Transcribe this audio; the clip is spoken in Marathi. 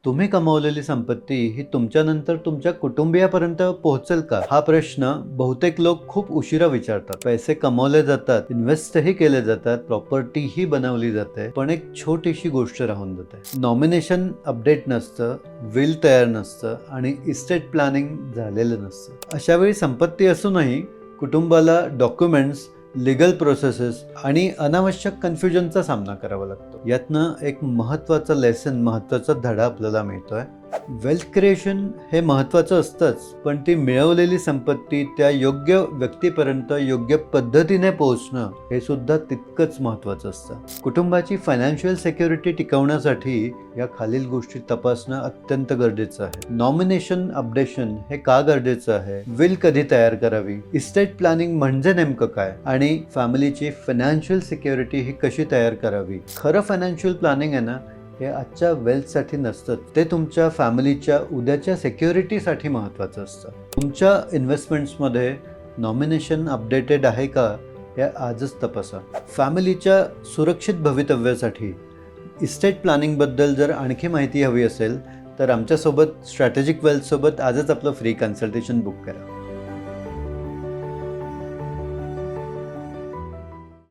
तुम्ही कमावलेली संपत्ती ही तुमच्यानंतर तुमच्या कुटुंबियापर्यंत पोहोचेल का? हा प्रश्न बहुतेक लोक खूप उशिरा विचारतात. पैसे कमवले जातात, इन्व्हेस्टही केले जातात, प्रॉपर्टीही बनवली जाते, पण एक छोटीशी गोष्ट राहून जाते. नॉमिनेशन अपडेट नसतं, विल तयार नसतं आणि इस्टेट प्लॅनिंग झालेलं नसतं. अशा वेळी संपत्ती असूनही कुटुंबाला डॉक्युमेंट्स, लीगल प्रोसेसेस आणि अनावश्यक कन्फ्युजनचा सामना करावा लागतो. यातनं एक महत्त्वाचा धडा आपल्याला मिळतोय. वेल्थ क्रिएशन हे महत्त्वाचं असतंच, पण ती मिळवलेली संपत्ती त्या योग्य व्यक्तीपर्यंत योग्य पद्धतीने पोहोचणं हे सुद्धा तितकंच महत्त्वाचं असतं. कुटुंबाची फायनान्शियल सिक्युरिटी टिकवण्यासाठी या खालील गोष्टी तपासणं अत्यंत गरजेचं आहे. नॉमिनेशन अपडेशन हे का गरजेचं आहे? विल कधी तयार करावी? इस्टेट प्लॅनिंग म्हणजे नेमकं काय? आणि फॅमिलीची फायनान्शियल सिक्युरिटी ही कशी तयार करावी? खरं फायनान्शियल प्लॅनिंग आहे ना, हे आजच्या वेल्थसाठी नसतं, ते तुमच्या फॅमिलीच्या उद्याच्या सिक्युरिटीसाठी महत्त्वाचं असतं. तुमच्या इन्व्हेस्टमेंट्समध्ये नॉमिनेशन अपडेटेड आहे का हे आजच तपासा. फॅमिलीच्या सुरक्षित भवितव्यासाठी इस्टेट प्लॅनिंगबद्दल जर आणखी माहिती हवी असेल तर आमच्यासोबत स्ट्रॅटेजिक वेल्थसोबत आजच आपलं फ्री कन्सल्टेशन बुक करा.